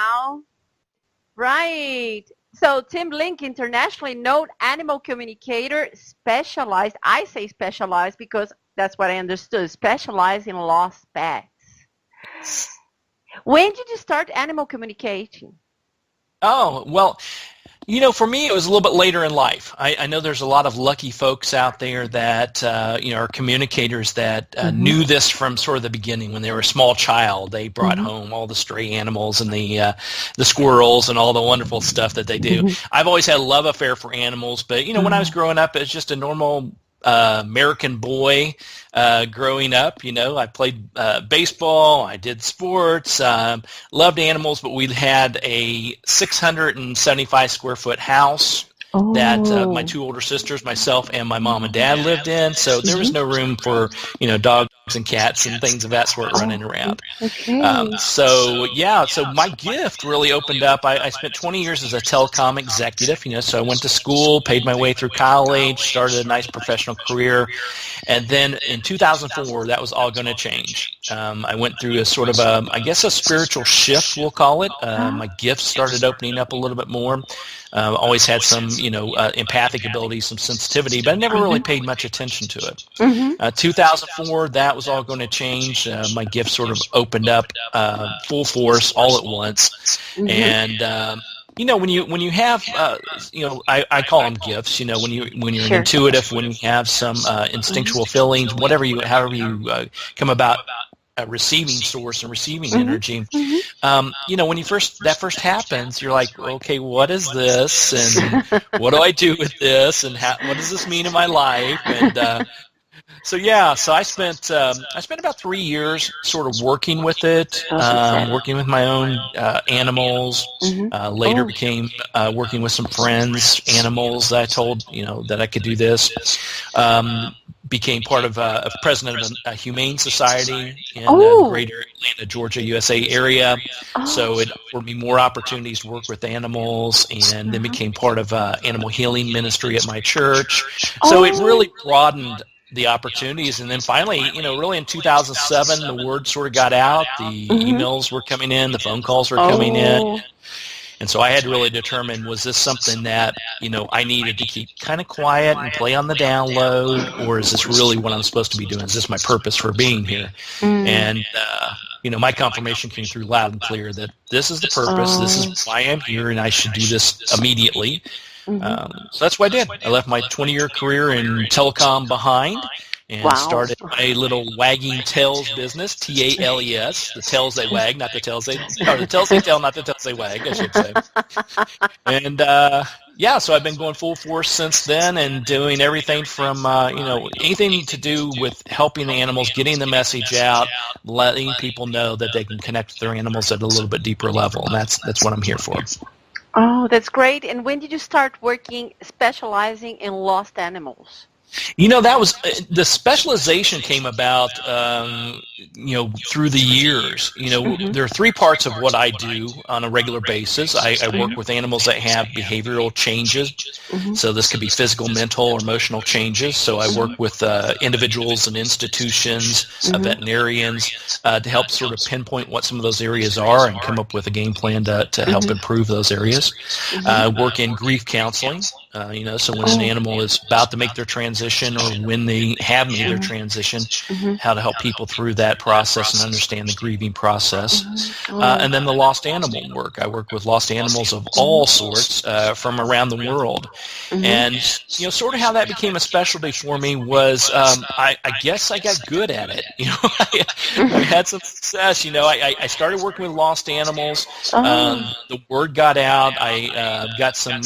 now. Right. So Tim Link, internationally known animal communicator, specialized, I say specialized because that's what I understood, specialized in lost pets. When did you start animal communicating? Oh, well, for me, it was a little bit later in life. I know there's a lot of lucky folks out there that, are communicators that knew this from sort of the beginning. When they were a small child, they brought home all the stray animals and the squirrels and all the wonderful stuff that they do. I've always had a love affair for animals, but, when I was growing up, it was just a normal American boy growing up. I played baseball, I did sports, loved animals, but we had a 675 square foot house that my two older sisters, myself, and my mom and dad lived in. So there was no room for, dogs and cats and things of that sort running around. So my gift really opened up. I spent 20 years as a telecom executive, so I went to school, paid my way through college, started a nice professional career. And then in 2004, that was all going to change. I went through a sort of a spiritual shift, we'll call it. My gifts started opening up a little bit more. Always had some, empathic ability, some sensitivity, but I never really paid much attention to it. 2004, that was all going to change. My gift sort of opened up full force all at once. And when you have, I call them gifts. When you're an intuitive, when you have some instinctual feelings, however you come about a receiving source and receiving energy. When that first happens, you're like, okay, what is this, and what do I do with this, and what does this mean in my life? And so I spent about 3 years sort of working with it, working with my own animals. Later became working with some friends, animals that I told that I could do this. Became part of president of a humane society in the greater Atlanta, Georgia, USA area. So it offered me more opportunities to work with animals, and then became part of animal healing ministry at my church. So it really broadened the opportunities. And then finally, really in 2007, the word sort of got out. The emails were coming in, the phone calls were coming in. And so I had to really determine, was this something that, I needed to keep kind of quiet and play on the download, or is this really what I'm supposed to be doing? Is this my purpose for being here? And, my confirmation came through loud and clear that this is the purpose, this is why I'm here, and I should do this immediately. So that's what I did. I left my 20-year career in telecom behind and started my little wagging tails business, T-A-L-E-S, the tails they wag, not the tails they, or the tails they tell, not the tails they wag, I should say. And, so I've been going full force since then and doing everything from, anything to do with helping the animals, getting the message out, letting people know that they can connect with their animals at a little bit deeper level. And that's what I'm here for. Oh, that's great. And when did you start specializing in lost animals? That was the specialization came about, through the years. There are three parts of what I do on a regular basis. I work with animals that have behavioral changes. So this could be physical, mental, or emotional changes. So I work with individuals and institutions, veterinarians, to help sort of pinpoint what some of those areas are and come up with a game plan to help improve those areas. I work in grief counseling. So when an animal is about to make their transition or when they have made their transition, how to help people through that process and understand the grieving process. And then the lost animal work. I work with lost animals of all sorts from around the world. And, sort of how that became a specialty for me was I guess I got good at it. I had some success. I started working with lost animals. The word got out. I got some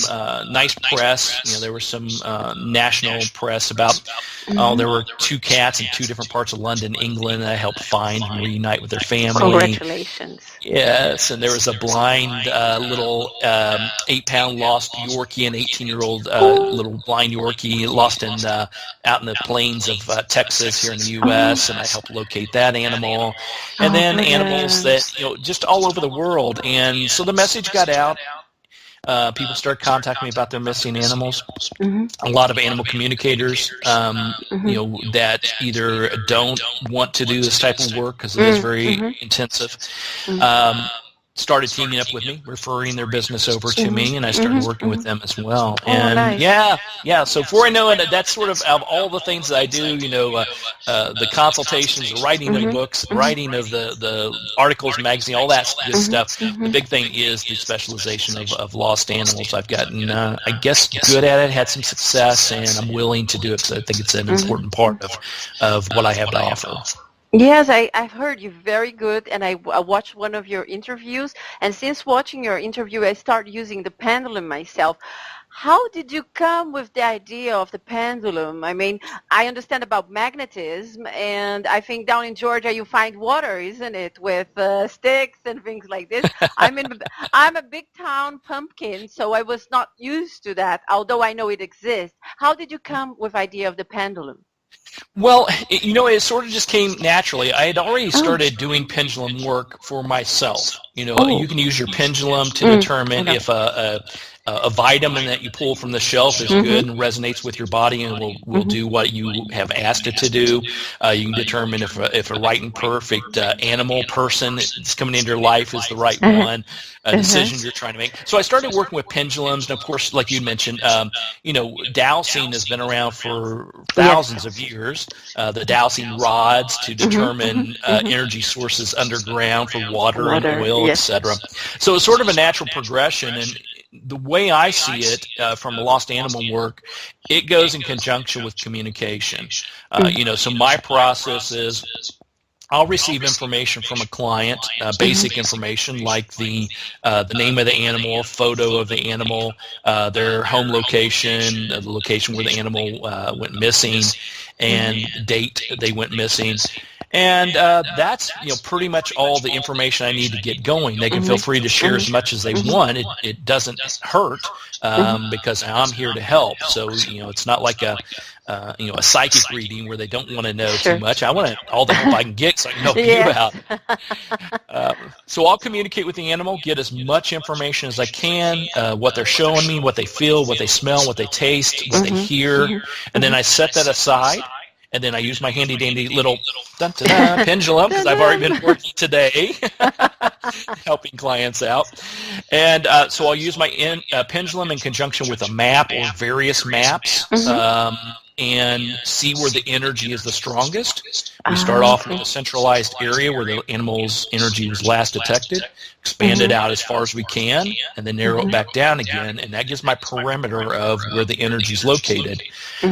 nice press. There was some national press about, there were two cats in two different parts of London, England, that I helped find and reunite with their family. Congratulations. Yes, and there was a blind little 8-pound lost Yorkie, an 18-year-old little blind Yorkie lost out in the plains of Texas here in the U.S., and I helped locate that animal. And then animals that, just all over the world. And so the message got out. People start contacting me about their missing animals. A lot of animal communicators, that either don't want to do this type of work because it is very intensive. started teaming up with me, referring their business over to me, and I started working with them as well. And nice. yeah. So before I know it, that's sort of all the things that I do. The consultations, the writing of books, the writing of the articles, magazine, all that good stuff. The big thing is the specialization of lost animals. I've gotten, I guess, good at it, had some success, and I'm willing to do it because I think it's an important part of what I have to offer. Yes, I've heard you very good, and I watched one of your interviews, and since watching your interview, I started using the pendulum myself. How did you come with the idea of the pendulum? I mean, I understand about magnetism, and I think down in Georgia you find water, isn't it, with sticks and things like this. I'm a big town pumpkin, so I was not used to that, although I know it exists. How did you come with the idea of the pendulum? Well, it sort of just came naturally. I had already started doing pendulum work for myself. You can use your pendulum to determine if a vitamin that you pull from the shelf is good and resonates with your body and will do what you have asked it to do. You can determine if a right and perfect animal person that's coming into your life is the right one, decision you're trying to make. So I started working with pendulums, and of course, like you mentioned, dowsing has been around for thousands of years. The dowsing rods to determine energy sources underground for water and oil, etc. So it's sort of a natural progression, and the way I see it from lost animal work, it goes in conjunction with communication. So my process is I'll receive information from a client, basic information like the name of the animal, photo of the animal, their home location, the location where the animal went missing, and date they went missing. And that's pretty much all the information I need to get going. They can feel free to share as much as they want. It doesn't hurt because I'm here to help. So it's not like a psychic reading where they don't want to know too much. I want all the help I can get so I can help you out. So I'll communicate with the animal, get as much information as I can, what they're showing me, what they feel, what they smell, what they taste, what they hear, and then I set that aside. And then I use my handy-dandy little pendulum, because I've already been working today helping clients out. And so I'll use my pendulum in conjunction with a map or various maps and see where the energy is the strongest. We start off with a centralized area where the animal's energy was last detected, expand it out as far as we can, and then narrow it back down again, and that gives my perimeter of where the energy is located,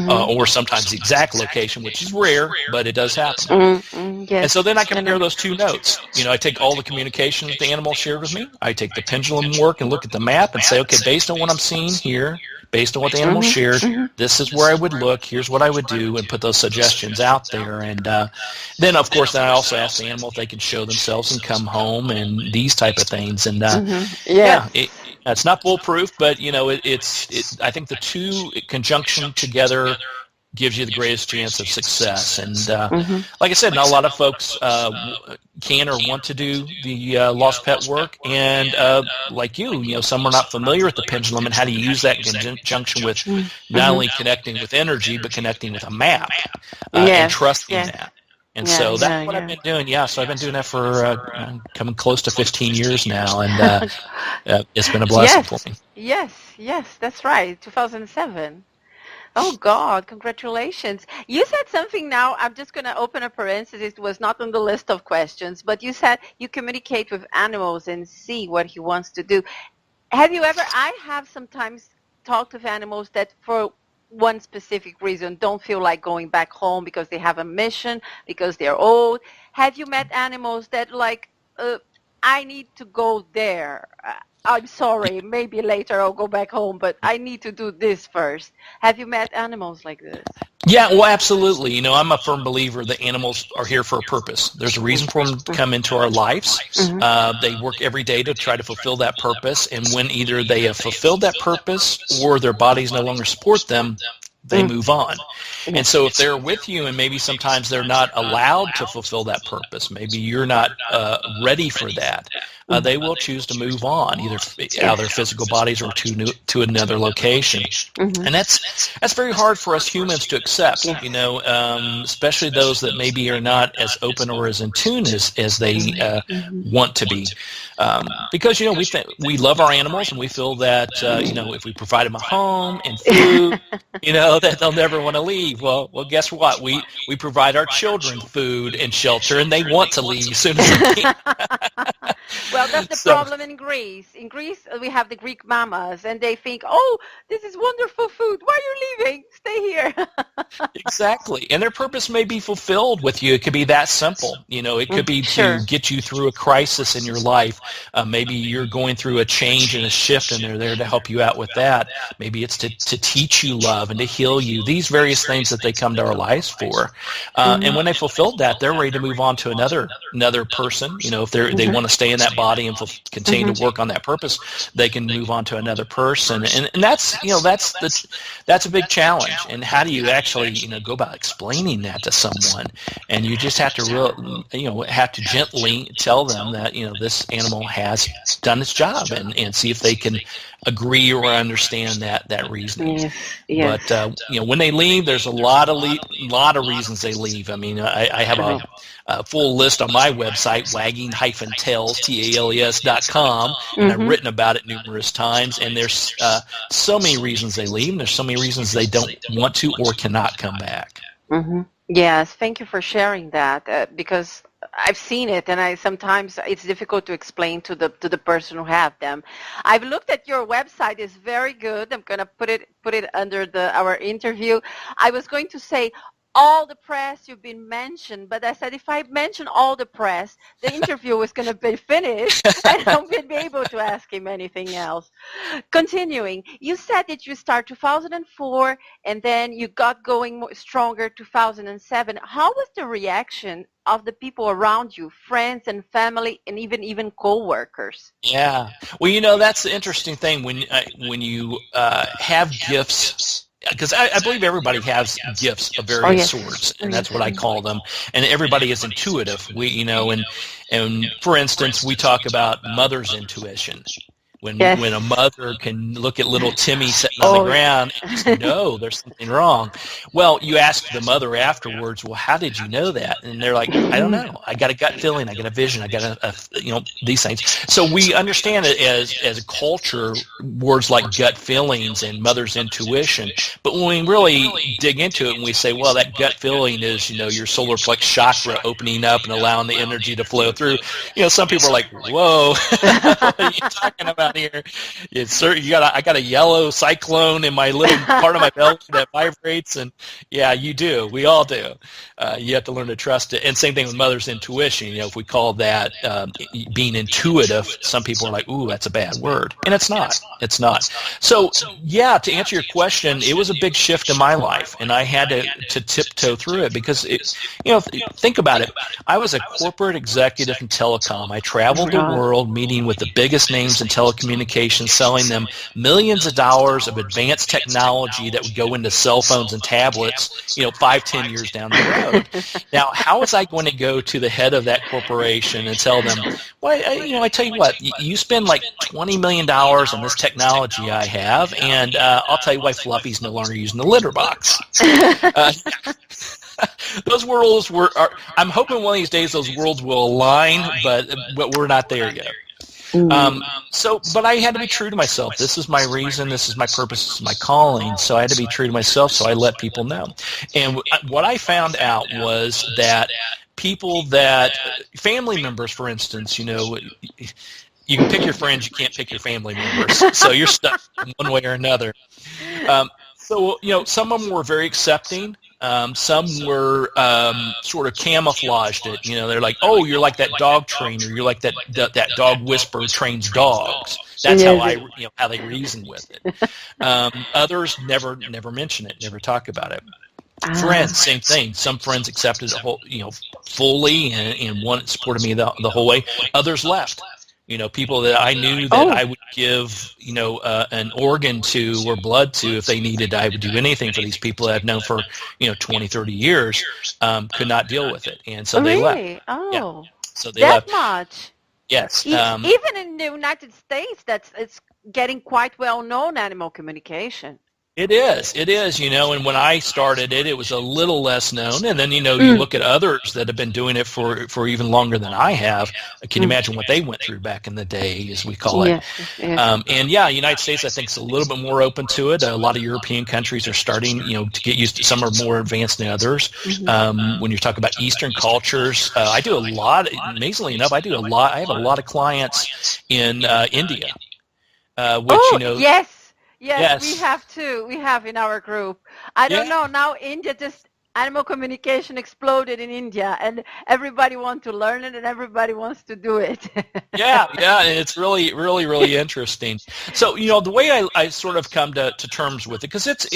or sometimes the exact location, which is rare, but it does happen. And so then I compare those two notes. I take all the communication that the animal shared with me, I take the pendulum work and look at the map and say, okay, based on what I'm seeing here, based on what the animal shared, this is where I would look, here's what I would do, and put those suggestions out there. And then, of course, I also ask the animal if they can show themselves and come home and these type of things. And it's not foolproof, but it's I think the two conjunction together gives you the greatest chance of success. And like I said, not a lot of folks can or want to do the lost pet work. And like some are not familiar with the pendulum and how to use that in conjunction with not only connecting with energy, but connecting with a map and trusting that. And so that's what I've been doing. So I've been doing that for coming close to 15 years now, and it's been a blessing for me. Yes, that's right, 2007. Oh, God, congratulations. You said something now, I'm just going to open a parenthesis. It was not on the list of questions, but you said you communicate with animals and see what he wants to do. I have sometimes talked with animals that for one specific reason don't feel like going back home because they have a mission, because they're old. Have you met animals that I need to go there? I'm sorry, maybe later I'll go back home, but I need to do this first. Have you met animals like this? Yeah, well, absolutely. I'm a firm believer that animals are here for a purpose. There's a reason for them to come into our lives. They work every day to try to fulfill that purpose, and when either they have fulfilled that purpose or their bodies no longer support them, they move on. And so if they're with you and maybe sometimes they're not allowed to fulfill that purpose, maybe you're not ready for that, they will choose to move on, either out of their physical bodies or to another location. And that's very hard for us humans to accept, especially those that maybe are not as open or as in tune as they want to be. Because, we love our animals, and we feel that, if we provide them a home and food, that they'll never want to leave. Well, guess what? We provide our children food and shelter, and they want to leave as soon as they can. Well, that's the problem in Greece. In Greece, we have the Greek mamas, and they think, oh, this is wonderful food. Why are you leaving? Stay here. Exactly. And their purpose may be fulfilled with you. It could be that simple. It could be to get you through a crisis in your life. Maybe you're going through a change and a shift, and they're there to help you out with that. Maybe it's to teach you love and to heal you. These various things that they come to our lives for. And when they fulfilled that, they're ready to move on to another person. If they want to stay in that body and continue to work on that purpose, they can move on to another person. And that's a big challenge. And how do you actually go about explaining that to someone? And you just have to have to gently tell them that this animal has done its job, and see if they can agree or understand that reasoning. Yes. But when they leave, there's a lot of reasons they leave. I mean, I have a full list on my website, wagging-tails, TALES.com, and I've written about it numerous times. And there's so many reasons they leave, and there's so many reasons they don't want to or cannot come back. Yes, thank you for sharing that, because I've seen it, and sometimes it's difficult to explain to the person who have them. I've looked at your website; it's very good. I'm gonna put it under our interview. I was going to say all the press you've been mentioned, but I said if I mention all the press, the interview was going to be finished, and I wouldn't be able to ask him anything else. Continuing, you said that you start 2004, and then you got going stronger 2007. How was the reaction of the people around you, friends and family, and even co-workers? Yeah, well, that's the interesting thing when you have gifts. Because I believe everybody has gifts of various sorts, and that's what I call them. And everybody is intuitive. And for instance, we talk about mother's intuition. When a mother can look at little Timmy sitting on the ground and just know there's something wrong. Well, you ask the mother afterwards, well, how did you know that? And they're like, I don't know. I got a gut feeling. I got a vision. I got these things. So we understand it as a culture, words like gut feelings and mother's intuition. But when we really dig into it and we say, well, that gut feeling is, your solar plex chakra opening up and allowing the energy to flow through. Some people are like, whoa, what are you talking about here? I got a yellow cyclone in my little part of my belly that vibrates, and yeah, you do. We all do. You have to learn to trust it. And same thing with mother's intuition. If we call that being intuitive, some people are like, ooh, that's a bad word. And it's not. It's not. So, yeah, to answer your question, it was a big shift in my life, and I had to tiptoe through it because, think about it. I was a corporate executive in telecom. I traveled the world meeting with the biggest names in telecommunications, selling them millions of dollars of advanced technology that would go into cell phones and tablets, 5-10 years down the road. Now, how was I going to go to the head of that corporation and tell them, well, I tell you what, you spend like $20 million on this technology I have, and I'll tell you why Fluffy's no longer using the litter box. Those worlds I'm hoping one of these days those worlds will align, but we're not there yet. But I had to be true to myself. This is my reason. This is my purpose. This is my calling. So I had to be true to myself. So I let people know. And what I found out was that family members, for instance, you can pick your friends. You can't pick your family members. So you're stuck in one way or another. Some of them were very accepting. Some were sort of camouflaged it. They're like, oh, you're like that dog trainer. You're like that dog whisperer trains dogs. That's how they reason with it. Others never mention it, never talk about it. Friends, same thing. Some friends accepted it fully and one supported me the whole way. Others left. People that I knew that I would give, an organ to or blood to if they needed. I would do anything for these people that I've known for, 20, 30 years, could not deal with it. And so they left. Oh, yeah. So they that left. much. Yes. Even in the United States, it's getting quite well known, animal communication. It is, and when I started it was a little less known, and then, you look at others that have been doing it for even longer than I have. Can you imagine what they went through back in the day, as we call it? Yes. And yeah, United States, I think, is a little bit more open to it. A lot of European countries are starting, to get used to. Some are more advanced than others. When you talk about Eastern cultures, I do a lot, amazingly enough, I have a lot of clients in India, which, Yes, we have too. We have in our group. I don't know. Now India just animal communication exploded in India, and everybody wants to learn it, and everybody wants to do it. Yeah, and it's really, really, really interesting. So, the way I sort of come to terms with it, because it's,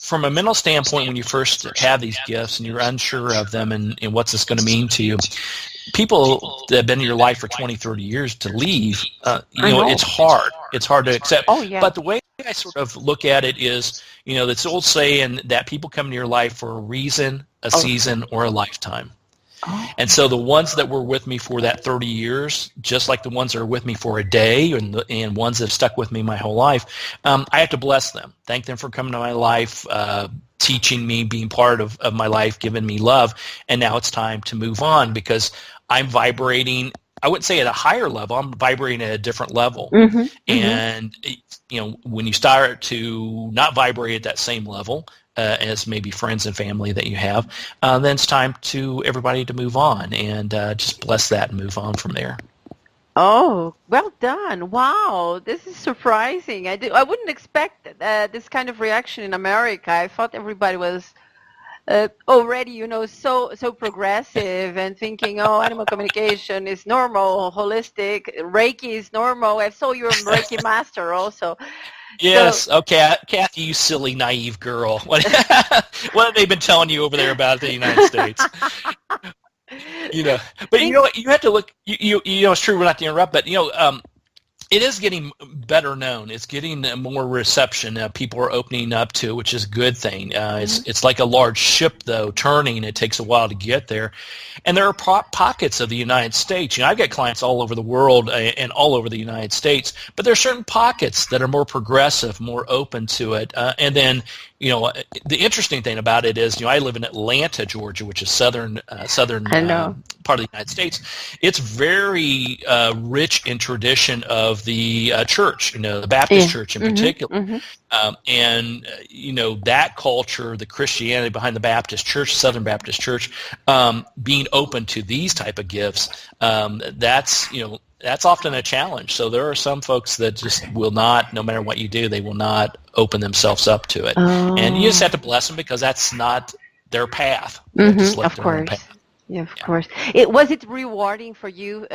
from a mental standpoint, when you first have these gifts and you're unsure of them and what's this going to mean to you, people that have been in your life for 20, 30 years to leave, it's hard. It's hard to accept. Oh, yeah. But the way I sort of look at it is, this old saying that people come into your life for a reason, a season, or a lifetime. And so the ones that were with me for that 30 years, just like the ones that are with me for a day and ones that have stuck with me my whole life, I have to bless them. Thank them for coming to my life, teaching me, being part of my life, giving me love. And now it's time to move on because I'm vibrating, I wouldn't say at a higher level, I'm vibrating at a different level. And, when you start to not vibrate at that same level, as maybe friends and family that you have, then it's time to everybody to move on and just bless that and move on from there. Oh, well done. Wow, this is surprising. I wouldn't expect this kind of reaction in America. I thought everybody was already, so progressive and thinking, animal communication is normal, holistic, Reiki is normal. I saw you're a Reiki master also. Yes. So, okay, Kathy, you silly, naive girl. What have they been telling you over there about the United States? But you have to look. It's true. We're not to interrupt, but it is getting better known. It's getting more reception. People are opening up to it, which is a good thing. It's like a large ship, though, turning. It takes a while to get there. And there are pockets of the United States. I've got clients all over the world and all over the United States, but there are certain pockets that are more progressive, more open to it. And then, the interesting thing about it is, I live in Atlanta, Georgia, which is southern part of the United States. It's very rich in tradition of the church, the Baptist church in particular. And, that culture, the Christianity behind the Baptist church, Southern Baptist church, being open to these type of gifts, that's often a challenge. So there are some folks that just will not, no matter what you do, they will not open themselves up to it. And you just have to bless them because that's not their path. Of course. Yeah, of course. Was it rewarding for you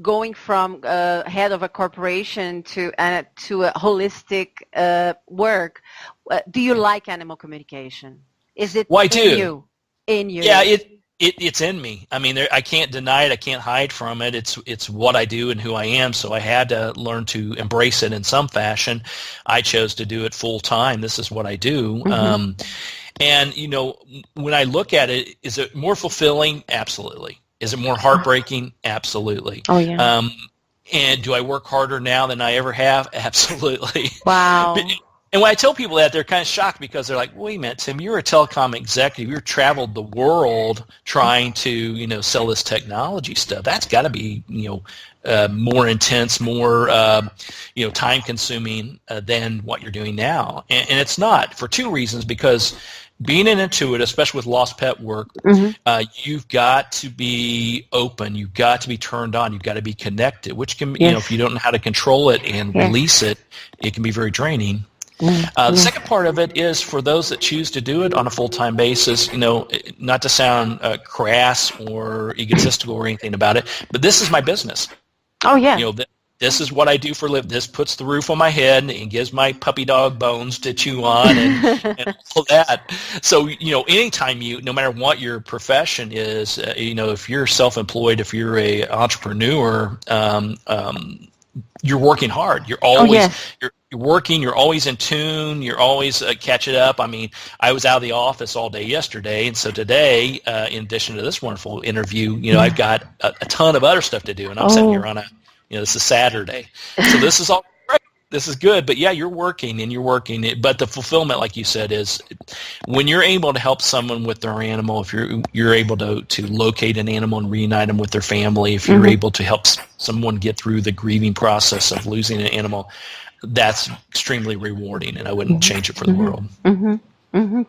going from head of a corporation to a holistic work? Do you like animal communication? Is it in you? Yeah, it's in me. I mean, I can't deny it. I can't hide from it. It's what I do and who I am. So I had to learn to embrace it in some fashion. I chose to do it full time. This is what I do. And, when I look at it, is it more fulfilling? Absolutely. Is it more heartbreaking? Absolutely. Oh, yeah. And do I work harder now than I ever have? Absolutely. Wow. And when I tell people that, they're kind of shocked because they're like, wait a minute, Tim, you're a telecom executive. You've traveled the world trying to, sell this technology stuff. That's got to be, more intense, more, time-consuming than what you're doing now. And it's not, for two reasons, because being an intuitive, especially with lost pet work, you've got to be open. You've got to be turned on. You've got to be connected, which can, if you don't know how to control it and release it, it can be very draining. The second part of it is for those that choose to do it on a full-time basis, not to sound crass or egotistical or anything about it, but this is my business. Oh, yeah. This is what I do for a living. This puts the roof on my head and gives my puppy dog bones to chew on and all that. So, anytime no matter what your profession is, if you're self-employed, if you're a entrepreneur, you're working hard. You're Oh, always yes. you're working. You're always in tune. You're always catching up. I mean, I was out of the office all day yesterday, and so today, in addition to this wonderful interview, I've got a ton of other stuff to do, and I'm sitting here Oh. on this is Saturday, so this is all great. This is good, but yeah, you're working and you're working. But the fulfillment, like you said, is when you're able to help someone with their animal. If you're able to locate an animal and reunite them with their family, if you're able to help someone get through the grieving process of losing an animal, that's extremely rewarding, and I wouldn't change it for the world.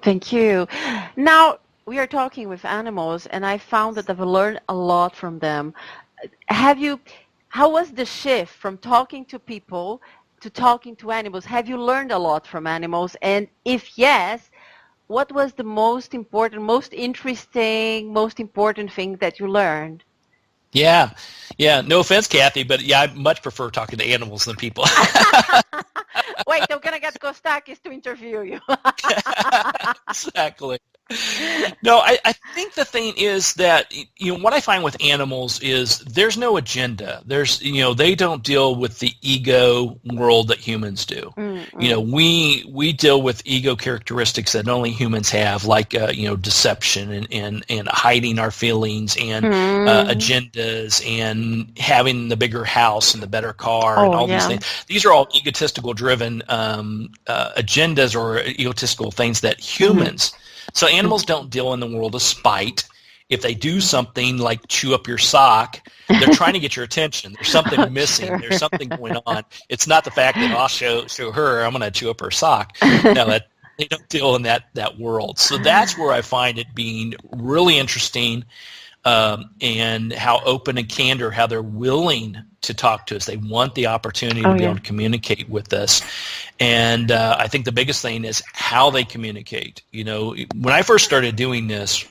Thank you. Now, we are talking with animals, and I found that I've learned a lot from them. How was the shift from talking to people to talking to animals? Have you learned a lot from animals? And if yes, what was the most important, most interesting, most important thing that you learned? Yeah. No offense, Kathy, but yeah, I much prefer talking to animals than people. Wait, I'm going to get Kostakis to interview you. Exactly. No, I think the thing is that what I find with animals is there's no agenda. They don't deal with the ego world that humans do. We deal with ego characteristics that only humans have, like deception and hiding our feelings and agendas and having the bigger house and the better car and all these things. These are all egotistical driven agendas or egotistical things that humans. So animals don't deal in the world of spite. If they do something like chew up your sock, they're trying to get your attention. There's something missing. Sure. There's something going on. It's not the fact that I'll show her, I'm going to chew up her sock. No, they don't deal in that world. So that's where I find it being really interesting, and how open and candor, how they're willing to talk to us. They want the opportunity to be able to communicate with us. And I think the biggest thing is how they communicate. When I first started doing this,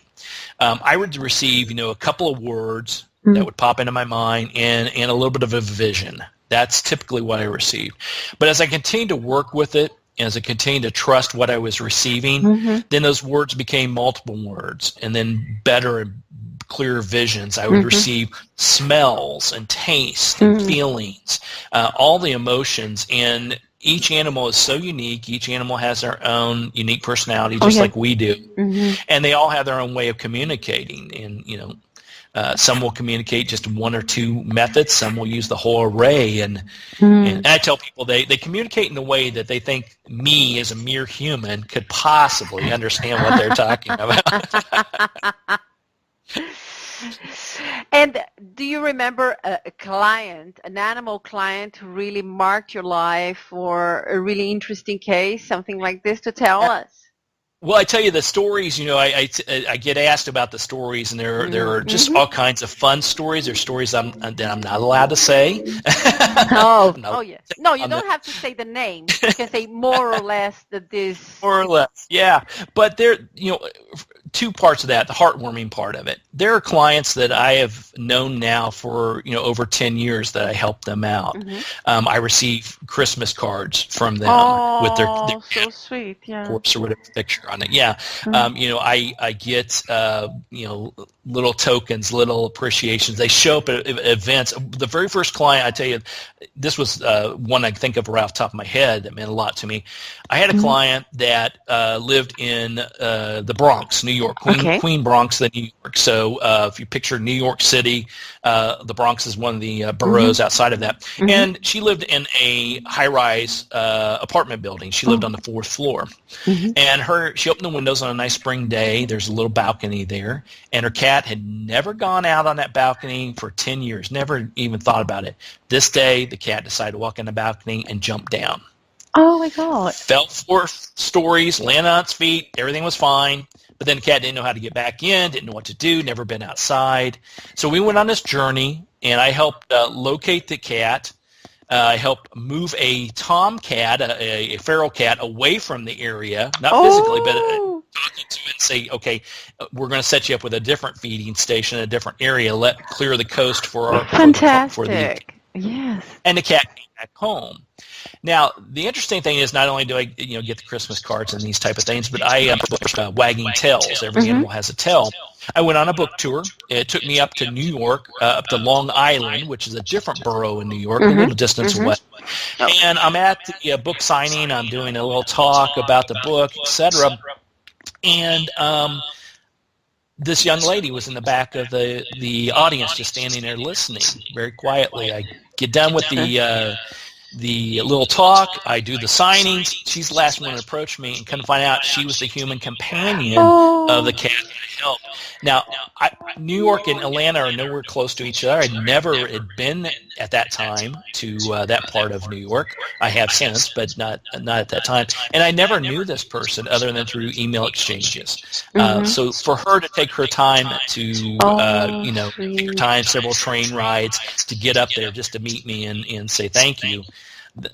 I would receive, a couple of words that would pop into my mind and a little bit of a vision. That's typically what I received. But as I continued to work with it, as I continued to trust what I was receiving, then those words became multiple words, and then better and clearer visions. I would receive smells and taste and feelings, all the emotions, and each animal is so unique. Each animal has their own unique personality, just like we do, and they all have their own way of communicating. And some will communicate just one or two methods. Some will use the whole array. And I tell people they communicate in a way that they think me, as a mere human, could possibly understand what they're talking about. And do you remember a client, an animal client, who really marked your life, or a really interesting case, something like this, to tell us? Well, I tell you the stories. I get asked about the stories, and there are just all kinds of fun stories. There's stories that I'm not allowed to say. Yes. No, you don't have to say the name. You can say more or less that this. More or less, yeah. But there, two parts of that. The heartwarming part of it. There are clients that I have known now for over 10 years that I help them out. I receive Christmas cards from them with their so sweet, corpse or whatever picture on it. Yeah, I get little tokens, little appreciations. They show up at events. The very first client, I tell you, this was one I think of right off the top of my head that meant a lot to me. I had a client that lived in the Bronx, New York, Queen Bronx, the New York. So if you picture New York City, the Bronx is one of the boroughs outside of that. And she lived in a high-rise apartment building. She lived on the 4th floor. And she opened the windows on a nice spring day. There's a little balcony there. And her cat had never gone out on that balcony for 10 years, never even thought about it. This day, the cat decided to walk on the balcony and jump down. Oh, my God. Fell 4 stories, landed on its feet. Everything was fine. But then the cat didn't know how to get back in, didn't know what to do, never been outside. So we went on this journey, and I helped locate the cat. I helped move a tomcat, a feral cat, away from the area, not physically, but talking to it and say, okay, we're going to set you up with a different feeding station, a different area. Clear the coast for our fantastic. Yes. And the cat came back home. Now, the interesting thing is not only do I get the Christmas cards and these type of things, but I wagging tails. Every animal has a tail. I went on a book tour. It took me up to New York, up to Long Island, which is a different borough in New York, a little distance away. And I'm at the book signing. I'm doing a little talk about the book, etc. And this young lady was in the back of the audience, just standing there listening very quietly. I get done with the little talk. I do the signings. She's the last one to approach me, and come to find out she was the human companion of the cat that I helped. Now, New York and Atlanta are nowhere close to each other. I never had been at that time to that part of New York. I have since, but not at that time. And I never knew this person other than through email exchanges. So for her to take her time to, take her time, several train rides to get up there just to meet me and say thank you,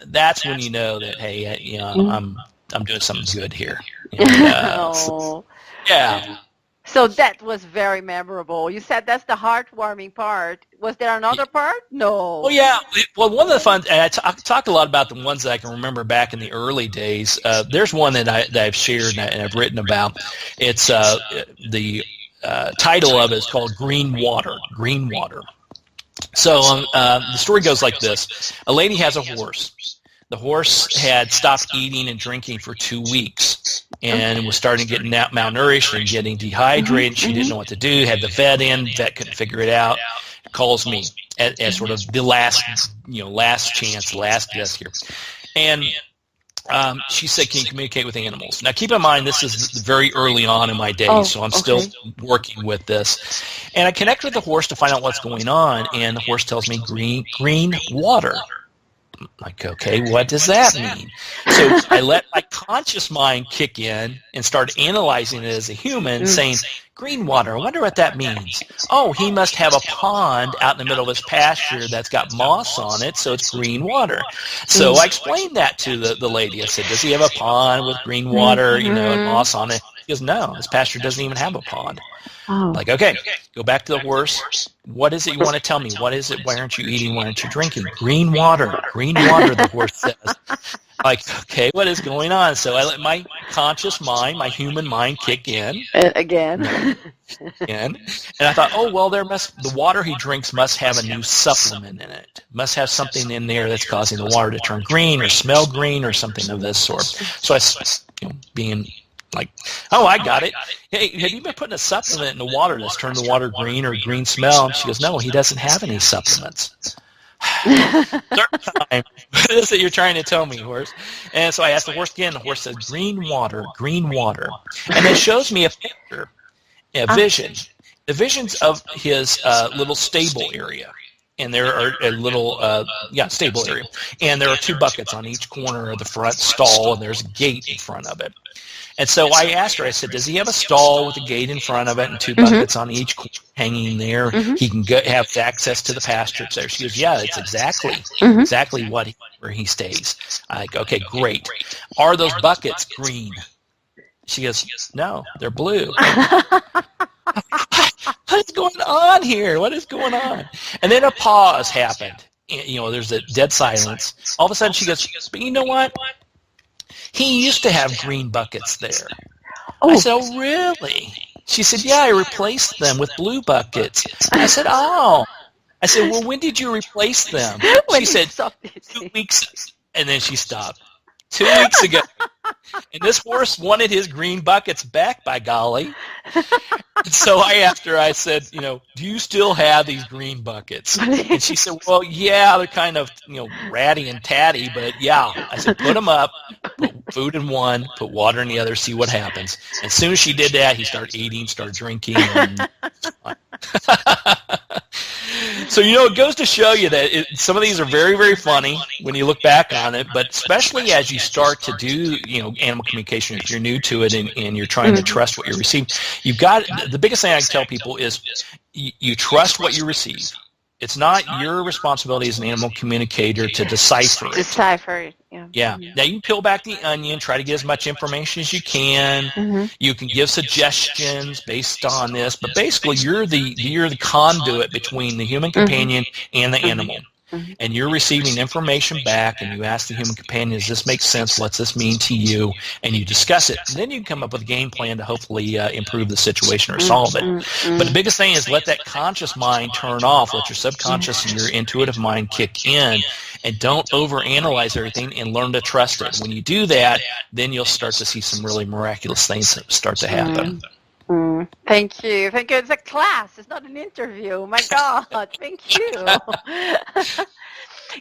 that's when you know that, hey, I'm doing something good here. And, yeah. So that was very memorable. You said that's the heartwarming part. Was there another part? No. Oh, yeah. Well, one of the fun, and I talk a lot about the ones that I can remember back in the early days. There's one that I've shared and I've written about. It's the title of it is called Green Water. Green Water. So the story goes like this. A lady has a horse. The horse had stopped eating and drinking for 2 weeks and was starting to get malnourished and getting dehydrated. She didn't know what to do, had the vet in. Vet couldn't figure it out. Calls me as sort of the last chance, last guess here. And she said, can you communicate with animals? Now, keep in mind, this is very early on in my days, so I'm still working with this. And I connect with the horse to find out what's going on, and the horse tells me green water. I'm like, okay, what does that mean? So I let my conscious mind kick in and start analyzing it as a human, saying, green water, I wonder what that means. Oh, he must have a pond out in the middle of his pasture that's got moss on it, so it's green water. So I explained that to the lady. I said, does he have a pond with green water, and moss on it? She goes, no, his pasture doesn't even have a pond. Like, okay, go back to the horse. What is it you want to tell me? What is it? Why aren't you eating? Why aren't you drinking? Green water, the horse says. Like, okay, what is going on? So I let my conscious mind, my human mind kick in. Again. And I thought, oh, well, the water he drinks must have a new supplement in it. Must have something in there that's causing the water to turn green or smell green or something of this sort. So I, being like, oh, I got it. Hey, have you been putting a supplement in the water that's turned the water green or green smell? And she goes, no, he doesn't have any supplements. Third time, what is it you're trying to tell me, horse? And so I asked the horse again. The horse says, green water. And it shows me a picture, a vision. The visions of his little stable area. And there are a little, stable area. And there are 2 buckets on each corner of the front stall, and there's a gate in front of it. And so I asked her, I said, does he have a stall with a gate in front of it and 2 buckets on each corner hanging there? He can have access to the pasture there. She goes, yeah, it's exactly where he stays. I'm like, okay, great. Are those buckets green? She goes, no, they're blue. What is going on here? What is going on? And then a pause happened. There's a dead silence. All of a sudden she goes, but you know what? He used to have green buckets there. I said, oh, really? She said, yeah, I replaced them with blue buckets. I said, oh. I said, well, when did you replace them? She said, 2 weeks. And then she stopped. 2 weeks ago. And this horse wanted his green buckets back, by golly. And so I asked her, I said, do you still have these green buckets? And she said, well, yeah, they're kind of, ratty and tatty, but yeah. I said, put them up, put food in one, put water in the other, see what happens. As soon as she did that, he started eating, started drinking. And so, it goes to show you that some of these are very, very funny when you look back on it, but especially as you start to do, animal communication, if you're new to it and you're trying to trust what you receive, the biggest thing I can tell people is you trust what you receive. It's not your responsibility as an animal communicator to decipher it. Yeah. Now you can peel back the onion, try to get as much information as you can. You can give suggestions based on this, but basically you're the conduit between the human companion and the animal. and you're receiving information back, and you ask the human companion, does this make sense? What's this mean to you? And you discuss it. And then you can come up with a game plan to hopefully improve the situation or solve it. But the biggest thing is let that conscious mind turn off, let your subconscious and your intuitive mind kick in, and don't overanalyze everything, and learn to trust it. When you do that, then you'll start to see some really miraculous things start to happen. Thank you. Thank you. It's a class. It's not an interview. My God. Thank you.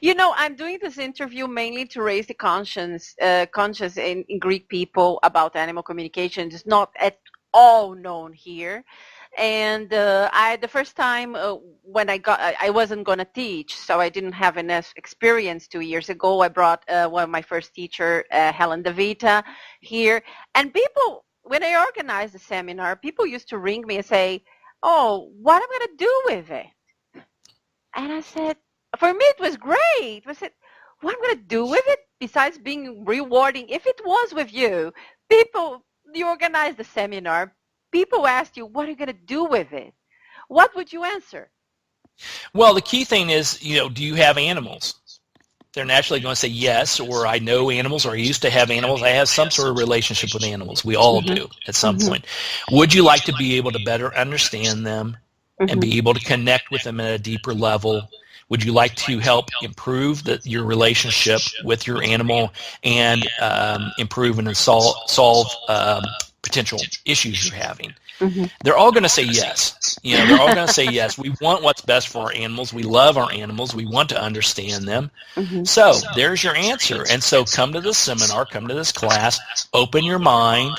You know, I'm doing this interview mainly to raise the conscience in Greek people about animal communication. It's not at all known here. And the first time when I wasn't going to teach, so I didn't have enough experience 2 years ago. I brought one of my first teacher, Helen DeVita, here. And people, when I organized the seminar, people used to ring me and say, oh, what am I going to do with it? And I said, for me, it was great. I said, what am I going to do with it besides being rewarding? If it was with you, you organized the seminar, people asked you, what are you going to do with it? What would you answer? Well, the key thing is, do you have animals? They're naturally going to say yes, or I know animals, or I used to have animals. I have some sort of relationship with animals. We all do at some point. Would you like to be able to better understand them and be able to connect with them at a deeper level? Would you like to help improve your relationship with your animal and improve and solve potential issues you're having? They're all going to say yes. They're all going to say yes. We want what's best for our animals. We love our animals. We want to understand them. So there's your answer. And so come to this seminar, come to this class, open your mind,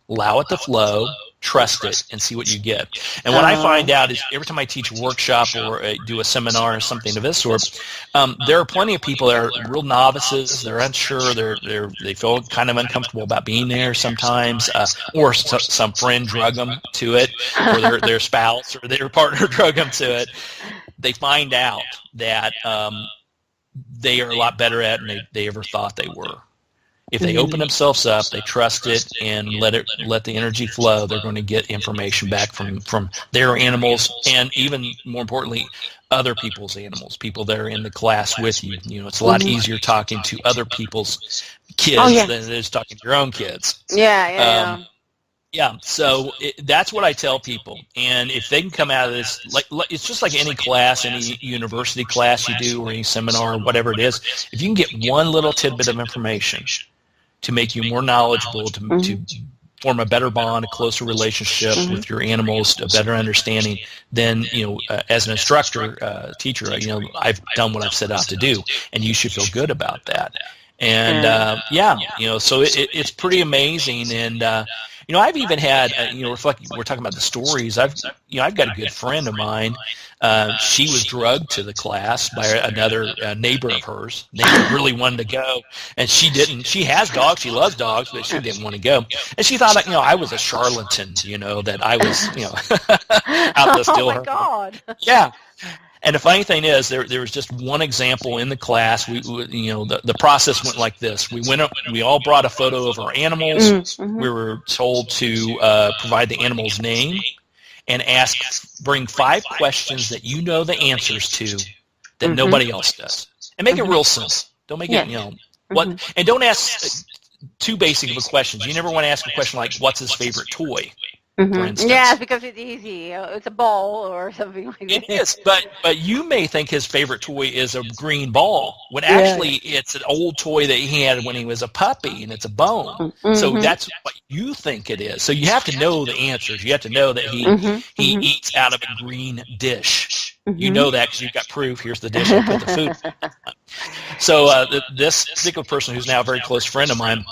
allow it to flow, trust it, and see what you get. And what I find out is every time I teach a workshop or do a seminar or something of this sort, there are plenty of people that are real novices. They're unsure. They feel kind of uncomfortable about being there sometimes, or some friend drug them to it, or their spouse or their partner drug them to it. They find out that they are a lot better at it than they ever thought they were. If they open themselves up, they trust it, and let the energy flow, they're going to get information back from their animals, and even more importantly, other people's animals, people that are in the class with you. It's a lot easier talking to other people's kids than it is talking to your own kids. So that's what I tell people. And if they can come out of this, it's just like any class, any university class you do, or any seminar, or whatever it is, if you can get one little tidbit of information to make you more knowledgeable, to form a better bond, a closer relationship with your animals, a better understanding, then, as an instructor, teacher, I've done what I've set out to do, and you should feel good about that. And, so it's pretty amazing. And, I've even had, we're talking about the stories. I've got a good friend of mine. She was drugged to the class by another neighbor of hers. Neighbor really wanted to go, and she didn't. She has dogs. She loves dogs, but she didn't want to go. And she thought, I was a charlatan, that I was, out to steal her. Oh, my God. Yeah. And the funny thing is, there was just one example in the class. The process went like this. We all brought a photo of our animals. We were told to provide the animal's name and bring 5 questions that you know the answers to that nobody else does. And make it real simple. Don't make it, and don't ask too basic of a question. You never want to ask a question like, what's his favorite toy? For instance. Yes, because it's easy. It's a ball or something like that. It is, but you may think his favorite toy is a green ball, when actually it's an old toy that he had when he was a puppy, and it's a bone. So that's what you think it is. So you have to know the answers. You have to know that he eats out of a green dish. You know that because you've got proof. Here's the dish I put the food in. So this particular person, who's now a very close friend of mine,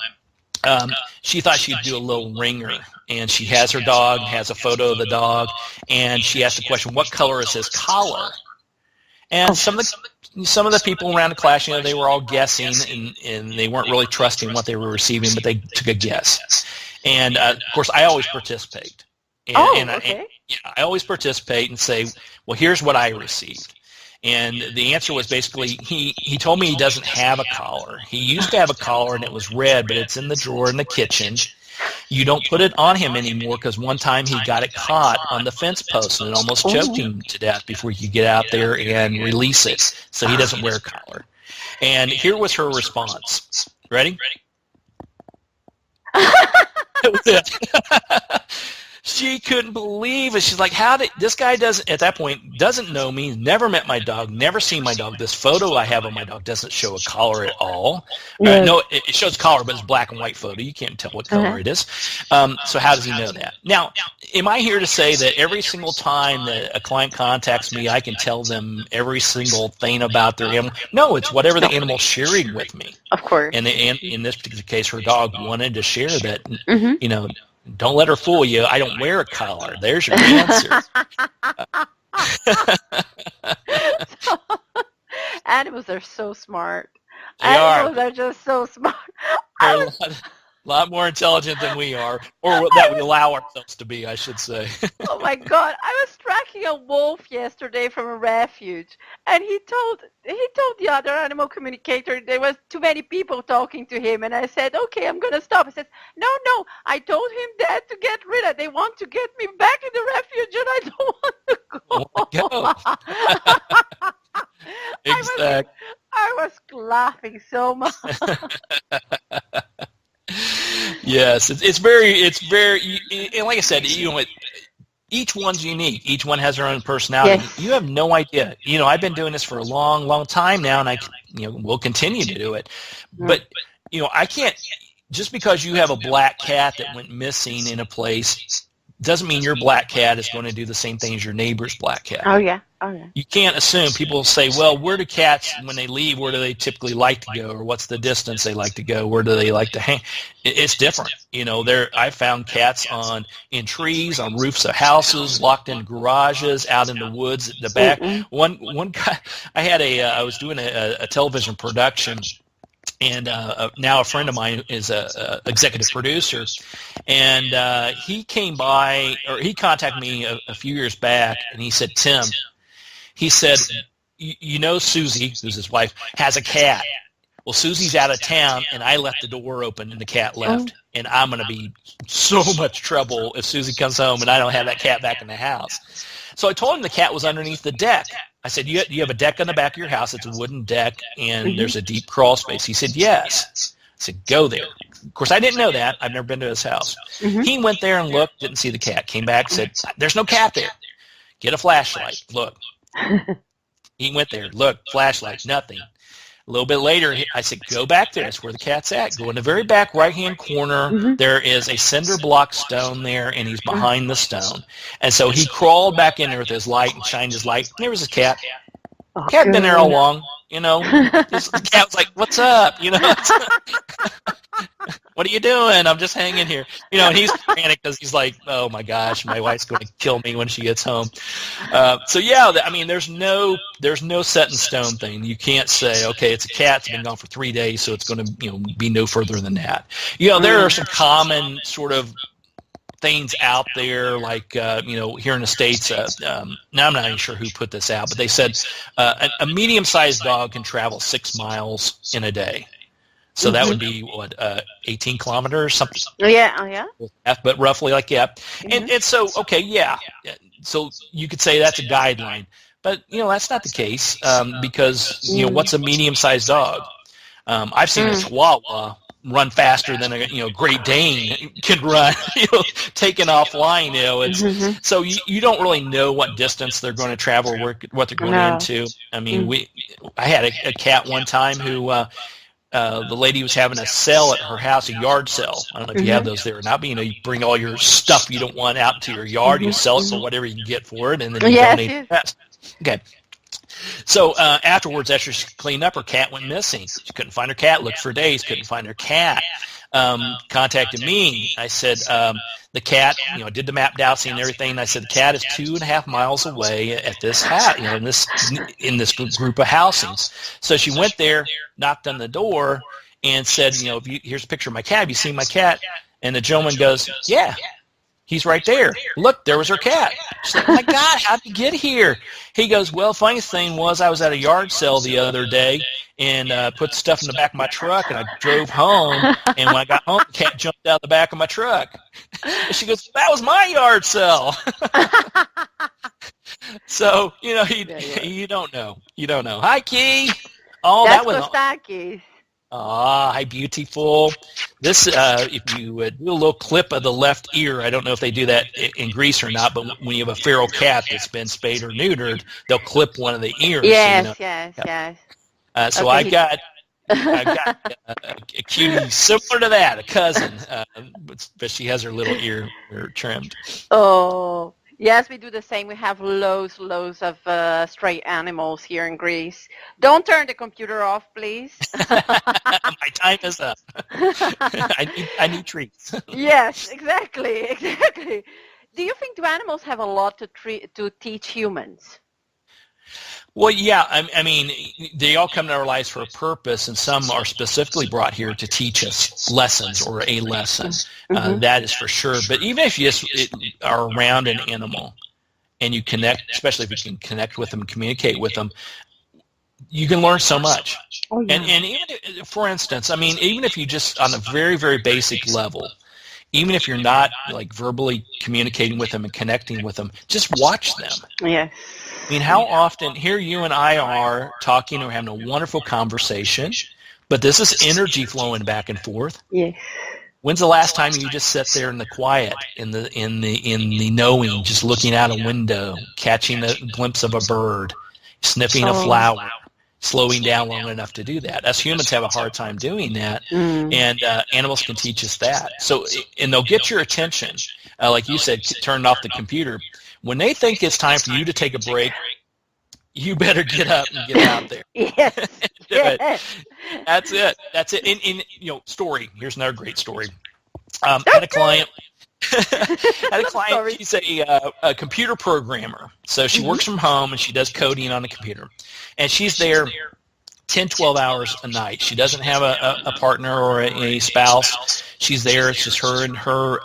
she thought she'd do a little ringer, and she has her dog, has a photo of the dog, and she asked the question, what color is his collar? And some of the people around the class, they were all guessing, and they weren't really trusting what they were receiving, but they took a guess. And of course, I always participate. I always participate and say, well, here's what I received. And the answer was basically, he told me he doesn't have a collar. He used to have a collar, and it was red, but it's in the drawer in the kitchen. You don't put it on him anymore because one time he got it caught on the fence post and it almost choked him to death before you get out there and release it. So he doesn't wear a collar. And here was her response. Ready? That was it. She couldn't believe it. She's like, how did this guy at that point doesn't know me, never met my dog, never seen my dog. This photo I have of my dog doesn't show a collar at all. No, it shows collar, but it's a black and white photo. You can't tell what color it is. So how does he know that? Now, am I here to say that every single time that a client contacts me, I can tell them every single thing about their animal? No, it's whatever the animal's sharing with me. Of course. And in this particular case, her dog wanted to share that, you know, don't let her fool you. I don't wear a collar. There's your answer. Animals are so smart. Animals are just so smart. They're a lot more intelligent than we are, or that we allow ourselves to be, I should say. Oh my God! I was tracking a wolf yesterday from a refuge, and he told the other animal communicator there was too many people talking to him, and I said, "Okay, I'm gonna stop." He said, "No, I told him that to get rid of. They want to get me back in the refuge, and I don't want to go." Exactly. I was laughing so much. Yes, it's very, and like I said, you know, each one's unique. Each one has their own personality. Yes. You have no idea. You know, I've been doing this for a long, long time now, and I, you know, will continue to do it. But, you know, I can't, just because you have a black cat that went missing in a place doesn't mean your black cat is going to do the same thing as your neighbor's black cat. Oh yeah. You can't assume. People say, well, where do cats, when they leave, where do they typically like to go, or what's the distance they like to go, where do they like to hang? It's different. You know, I found cats in trees, on roofs of houses, locked in garages, out in the woods at the back. One guy, I was doing a television production, and now a friend of mine is a executive producer, and he came by, or he contacted me a few years back, and he said, Tim, he said, you know, Susie, who's his wife, has a cat. Well, Susie's out of town, and I left the door open, and the cat left, and I'm going to be so much trouble if Susie comes home and I don't have that cat back in the house. So I told him the cat was underneath the deck. I said, you have a deck on the back of your house. It's a wooden deck, and there's a deep crawl space. He said, yes. I said, go there. Of course, I didn't know that. I've never been to his house. He went there and looked, didn't see the cat. Came back, said, there's no cat there. Get a flashlight. Look. He went there. Look, flashlight, nothing. A little bit later, I said, go back there. That's where the cat's at. Go in the very back right-hand corner. There is a cinder block stone there, and he's behind the stone. And so he crawled back in there with his light and shined his light. There was his cat. Cat had been there all along, you know. The cat was like, what's up? You know, what are you doing? I'm just hanging here. You know, and he's panicked because he's like, oh, my gosh, my wife's going to kill me when she gets home. So, yeah, I mean, there's no set in stone thing. You can't say, okay, it's a cat that's been gone for 3 days, so it's going to, you know, be no further than that. You know, there are some common sort of things out there, like, you know, here in the States, now I'm not even sure who put this out, but they said a medium-sized dog can travel 6 miles in a day. So that would be, 18 kilometers, something? Yeah. But roughly like, yeah. And so, okay, yeah. So you could say that's a guideline. But, you know, that's not the case because, you know, what's a medium-sized dog? I've seen a Chihuahua run faster than a Great Dane can run, you know, taken offline. You know, it's so you don't really know what distance they're going to travel, what they're going into. I mean, I had a cat one time who the lady was having a sale at her house, a yard sale. I don't know if you have those there or not, but you know, you bring all your stuff you don't want out to your yard, you sell it for whatever you can get for it, and then you donate the rest. Okay. So afterwards, after she cleaned up, her cat went missing. She couldn't find her cat, looked for days, couldn't find her cat. Contacted me. I said, the cat, you know, did the map dowsing and everything. And I said, the cat is 2.5 miles away at this house, you know, in this group of housings. So she went there, knocked on the door, and said, you know, here's a picture of my cat. Have you seen my cat? And the gentleman goes, yeah. He's right there. Look, there was her cat. She's like, oh my God, how'd you get here? He goes, well, funniest thing was I was at a yard sale the other day and put stuff in the back of my truck, and I drove home, and when I got home, the cat jumped out the back of my truck. And she goes, that was my yard sale. So, you don't know. You don't know. Hi, Key. Oh, That's that was Kostakis. Ah, hi, beautiful. This, if you do a little clip of the left ear, I don't know if they do that in Greece or not, but when you have a feral cat that's been spayed or neutered, they'll clip one of the ears. Yes, so yes. So Okay, I've got a cutie similar to that, a cousin, but she has her little ear trimmed. Oh, yes, we do the same. We have loads of stray animals here in Greece. Don't turn the computer off, please. My time is up. I need treats. Yes, exactly. Do you think do animals have a lot to teach humans? Well, yeah, I mean, they all come to our lives for a purpose, and some are specifically brought here to teach us lessons or a lesson. That is for sure. But even if you just are around an animal and you connect, especially if you can connect with them, communicate with them, you can learn so much. Oh, yeah. And even, for instance, I mean, even if you just on a very, very basic level, even if you're not like verbally communicating with them and connecting with them, just watch them. Yeah. I mean, how often here you and I are talking or having a wonderful conversation, but this is energy flowing back and forth. Yeah. When's the last time you just sat there in the quiet, in the knowing, just looking out a window, catching a glimpse of a bird, sniffing a flower, slowing down long enough to do that? Us humans have a hard time doing that, and animals can teach us that. So, and they'll get your attention, like you said, turn off the computer. When they think it's time for you to take a break, you better get up and get out there. Yes. That's it. In story. Here's another great story. Had a client. She's a computer programmer. So she works from home and she does coding on a computer. And she's there 10, 12 hours a night. She doesn't have a partner or a spouse. She's there. It's just her and her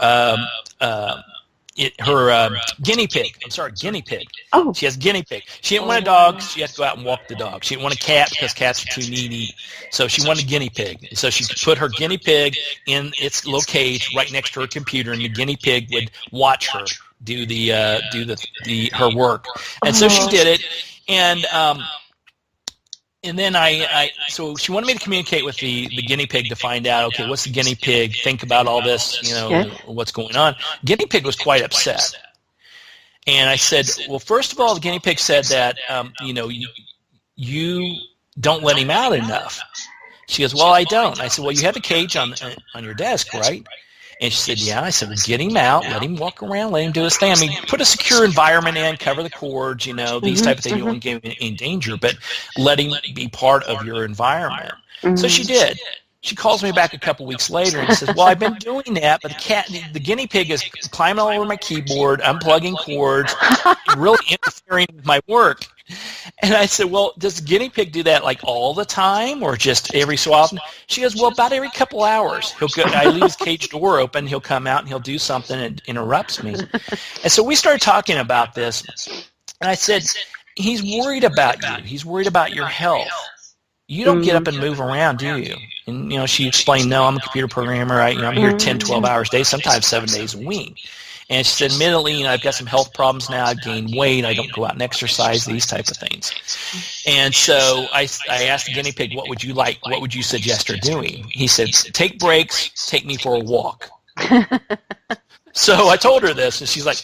guinea pig. Guinea pig. Oh. She has guinea pig. She didn't want a dog. She had to go out and walk the dog. She didn't want a cat because cats are too needy. So she wanted a guinea pig. So she put her guinea pig in its little cage right next to her computer, and the guinea pig would watch her do her work. And so she did it. And then so she wanted me to communicate with the guinea pig to find out, okay, what's the guinea pig? Think about all this, what's going on. Guinea pig was quite upset. And I said, well, first of all, the guinea pig said that, you don't let him out enough. She goes, well, I don't. I said, well, you have the cage on your desk, right? And she said, yeah. I said, well, get him out, let him walk around, let him do his thing. I mean, put a secure environment in, cover the cords, these type of things. You don't give him any danger, but let him be part of your environment. So she did. She calls me back a couple weeks later and says, well, I've been doing that, but the guinea pig is climbing all over my keyboard, unplugging cords, really interfering with my work. And I said, well, does the guinea pig do that like all the time or just every so often? She goes, well, about every couple hours. I leave his cage door open, he'll come out and he'll do something and interrupts me. And so we started talking about this, and I said, he's worried about you. He's worried about your health. You don't get up and move around, do you? And, she explained, no, I'm a computer programmer. I'm here 10, 12 hours a day, sometimes 7 days a week. And she said, admittedly, I've got some health problems now. I've gained weight. I don't go out and exercise, these type of things. And so I asked the guinea pig, what would you like? What would you suggest her doing? He said, take breaks, take me for a walk. So I told her this, and she's like,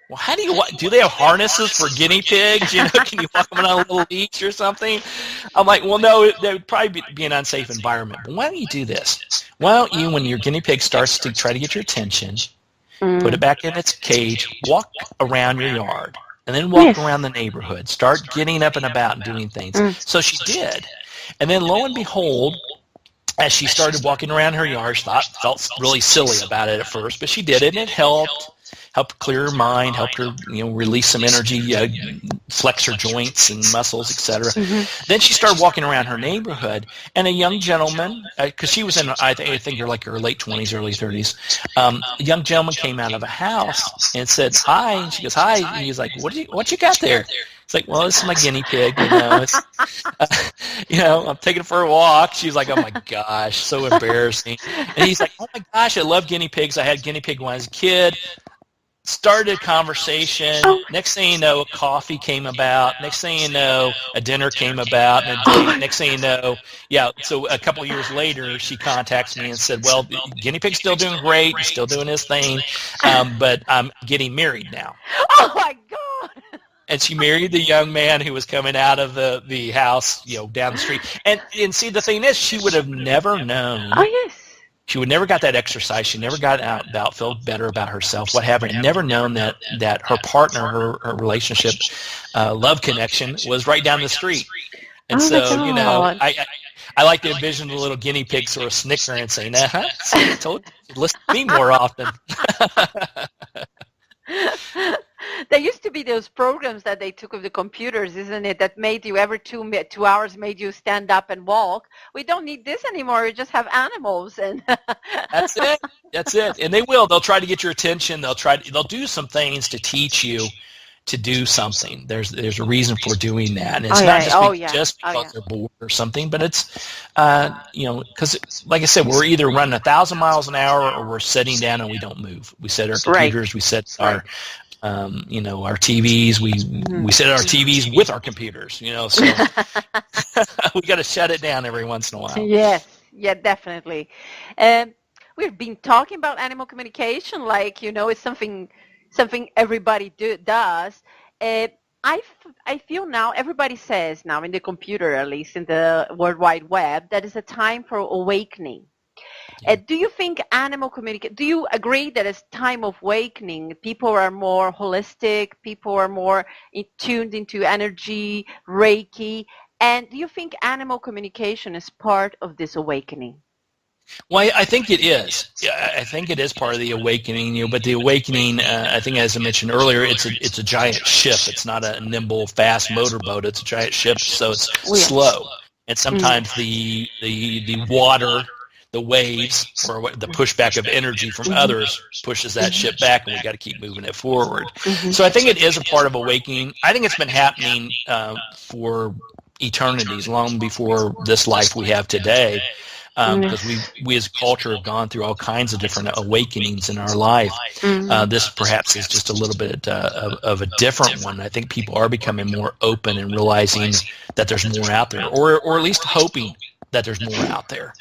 well, how do they have harnesses for guinea pigs? Can you walk them on a little leash or something? I'm like, well, no, that would probably be an unsafe environment. But why don't you do this? Why don't you, when your guinea pig starts to try to get your attention, put it back in its cage, walk around your yard, and then walk around the neighborhood. Start getting up and about and doing things. So she did. And then lo and behold, as she started walking around her yard, she felt really silly about it at first, but she did it, and it helped. help clear her mind, help her, release some energy, flex her joints and muscles, etc. Then she started walking around her neighborhood, and a young gentleman, because she was in, I think you're like her late 20s, early 30s, a young gentleman came out of a house and said, "Hi," and she goes, "Hi," and he's like, what you got there? It's like, well, this is my guinea pig, It's, I'm taking it for a walk. She's like, oh my gosh, so embarrassing. And he's like, oh my gosh, I love guinea pigs. I had guinea pig when I was a kid. Started a conversation. Next thing you know, a coffee came about. Next thing you know, a dinner came about. And a date. Next thing you know, so a couple of years later, she contacts me and said, well, guinea pig's still doing great. He's still doing his thing. But I'm getting married now. Oh my God. And she married the young man who was coming out of the house, down the street. And see, the thing is, she would have never known. Oh, yes. She would never got that exercise. She never got out about, felt better about herself, what have you. And never known that her partner, her relationship, love connection was right down the street. And I like to envision the little guinea pig sort of snickering and saying, see, I told you to listen to me more often. There used to be those programs that they took of the computers, isn't it, that made you every 2 hours made you stand up and walk. We don't need this anymore. We just have animals. And That's it. And they'll try to get your attention. They'll do some things to teach you to do something. There's a reason for doing that. And it's not just because they're bored or something, but it's, because like I said, we're either running 1,000 miles an hour or we're sitting down and we don't move. We set our computers, we set our our TVs, we set our TVs with our computers, so we got to shut it down every once in a while. Yes, yeah, definitely. We've been talking about animal communication, like, it's something everybody does. I feel now, everybody says now in the computer, at least in the World Wide Web, that is a time for awakening. Do you think do you agree that it's time of awakening? People are more holistic, people are more tuned into energy, Reiki, and do you think animal communication is part of this awakening? Well, I think it is. Yeah, I think it is part of the awakening. But the awakening, I think, as I mentioned earlier, it's a giant ship. It's not a nimble, fast motorboat. It's a giant ship, so it's slow. And sometimes the water, the waves, or the pushback of energy from others pushes that ship back, and we got to keep moving it forward. So I think it is a part of awakening. I think it's been happening for eternities, long before this life we have today. Because we as a culture have gone through all kinds of different awakenings in our life. This perhaps is just a little bit of a different one. I think people are becoming more open and realizing that there's more out there, or at least hoping that there's more out there.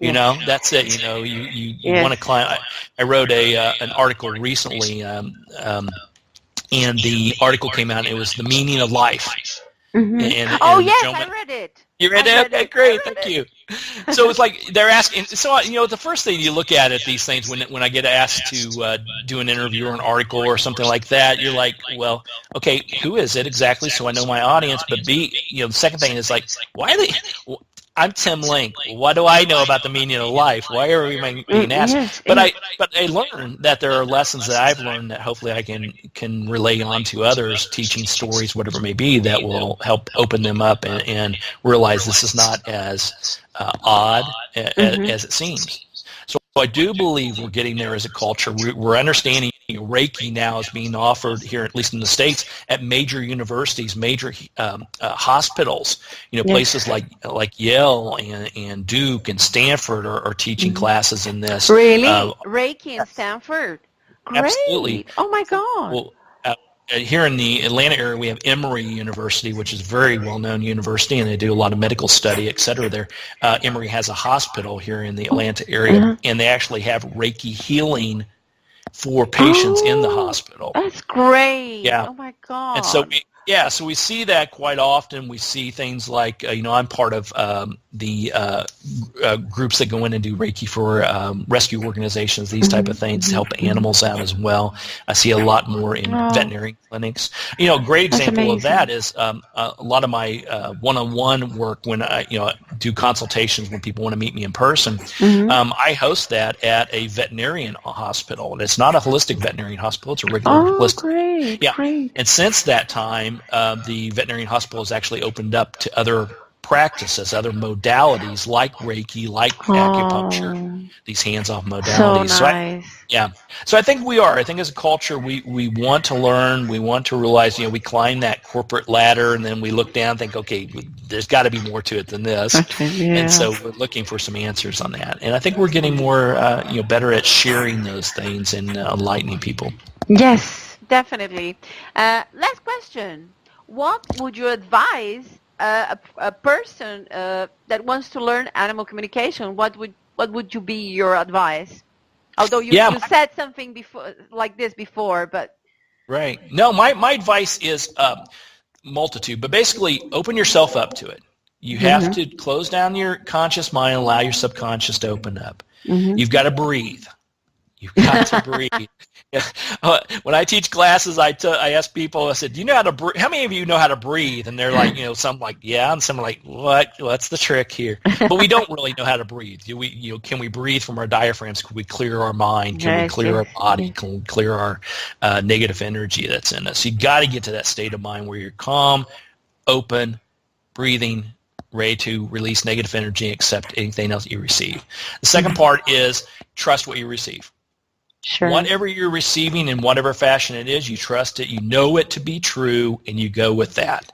That's it. You want to climb. I wrote an article recently, and the article came out, and it was the meaning of life. I read it. You read it? Okay, great. Thank you. So it's like they're asking. So the first thing you look at these things when I get asked to do an interview or an article or something like that, you're like, well, okay, who is it exactly? So I know my audience. But B, the second thing is like, why are they? I'm Tim Link. What do I know about the meaning of life? Why are we being asked? But I learned that there are lessons that I've learned that hopefully I can relay on to others, teaching stories, whatever it may be, that will help open them up and realize this is not as odd as it seems. So I do believe we're getting there as a culture. We're understanding Reiki now is being offered here, at least in the States, at major universities, major hospitals. Places like Yale and Duke and Stanford are teaching classes in this. Really? Reiki in Stanford? Great. Absolutely. Oh, my God. Well, here in the Atlanta area, we have Emory University, which is a very well-known university, and they do a lot of medical study, et cetera there. Emory has a hospital here in the Atlanta area, and they actually have Reiki healing for patients in the hospital. That's great. Yeah. Oh, my God. And so Yeah, so we see that quite often. We see things like, I'm part of the groups that go in and do Reiki for rescue organizations, these type of things, to help animals out as well. I see a lot more in veterinary clinics. A great example of that is a lot of my one-on-one work when I do consultations when people want to meet me in person. I host that at a veterinarian hospital. And it's not a holistic veterinarian hospital. It's a regular holistic. Great, Yeah. great. And since that time, the veterinarian hospital has actually opened up to other practices, other modalities like Reiki, like acupuncture, these hands-off modalities. So nice. So I think we are. I think as a culture, we want to learn. We want to realize, we climb that corporate ladder, and then we look down and think, okay, there's got to be more to it than this. And so we're looking for some answers on that. And I think we're getting more, better at sharing those things and enlightening people. Yes, definitely. Last question. What would you advise a person that wants to learn animal communication? What would you be your advice? Although you said something before like this before, but right. No, my advice is multitude, but basically open yourself up to it. You have to close down your conscious mind and allow your subconscious to open up. You've got to breathe. You've got to breathe. When I teach classes, I ask people, I said, do you know how to breathe? How many of you know how to breathe? And they're like, some like, yeah, and some are like, what's the trick here? But we don't really know how to breathe. Can we breathe from our diaphragms? Can we clear our mind? Can we clear our body? Can we clear our negative energy that's in us? You got to get to that state of mind where you're calm, open, breathing, ready to release negative energy and accept anything else you receive. The second part is trust what you receive. Sure. Whatever you're receiving in whatever fashion it is, you trust it, you know it to be true, and you go with that.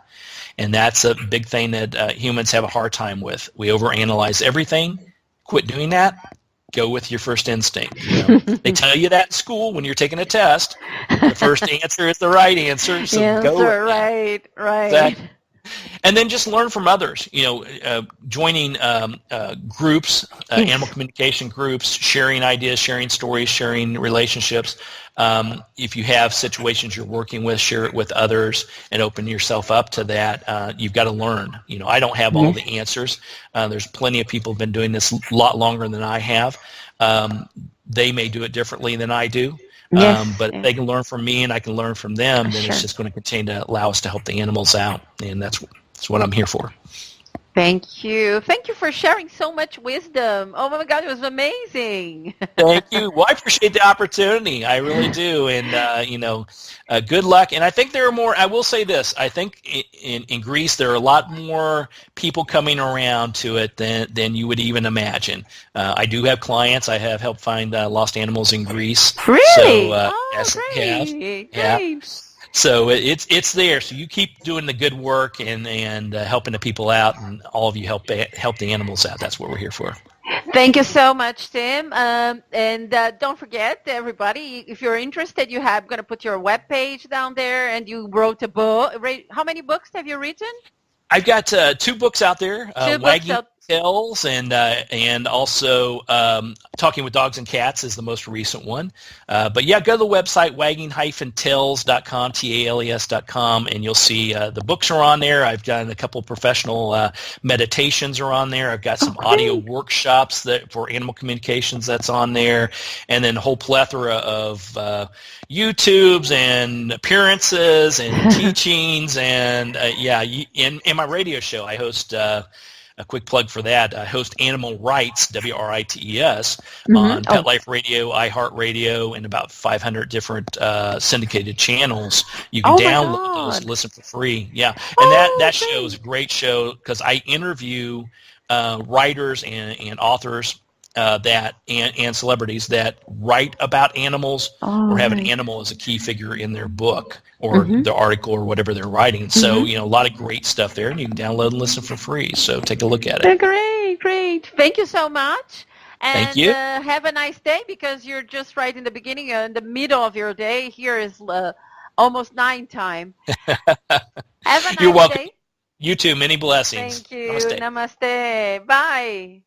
And that's a big thing that humans have a hard time with. We overanalyze everything. Quit doing that. Go with your first instinct. They tell you that in school when you're taking a test. The first answer is the right answer, so go with right, that. Exactly. And then just learn from others, joining groups, animal communication groups, sharing ideas, sharing stories, sharing relationships. If you have situations you're working with, share it with others and open yourself up to that. You've got to learn. I don't have all the answers. There's plenty of people who have been doing this a lot longer than I have. They may do it differently than I do. But if they can learn from me and I can learn from them, then it's just going to continue to allow us to help the animals out. And that's what I'm here for. Thank you. Thank you for sharing so much wisdom. Oh, my God, it was amazing. Thank you. Well, I appreciate the opportunity. I really do. And, good luck. And I think there are more. I will say this. I think in Greece, there are a lot more people coming around to it than you would even imagine. I do have clients. I have helped find lost animals in Greece. Really? So, yes, great. Yeah. So it's there. So you keep doing the good work and helping the people out, and all of you help the animals out. That's what we're here for. Thank you so much, Tim. And don't forget, everybody, if you're interested, I'm going to put your webpage down there, and you wrote a book. How many books have you written? I've got 2 books out there, Wagging Tails and also Talking with Dogs and Cats is the most recent one. But yeah, go to the website, wagging-tails.com, TALES.com, and you'll see the books are on there. I've done a couple professional meditations are on there. I've got some audio workshops for animal communications that's on there, and then a whole plethora of YouTubes and appearances and teachings and in my radio show I host a quick plug for that. I host Animal Rights, WRITES, on Pet Life Radio, iHeartRadio, and about 500 different syndicated channels. You can download those, listen for free. Yeah, and that show is a great show because I interview writers and authors and celebrities that write about animals or have an animal as a key figure in their book or the article or whatever they're writing. So, a lot of great stuff there, and you can download and listen for free. So take a look at it. Great. Thank you so much. And thank you. Have a nice day because you're just right in the beginning, in the middle of your day. Here is almost 9 time. Have a nice You're welcome. day. You too. Many blessings. Thank you. Namaste. Bye.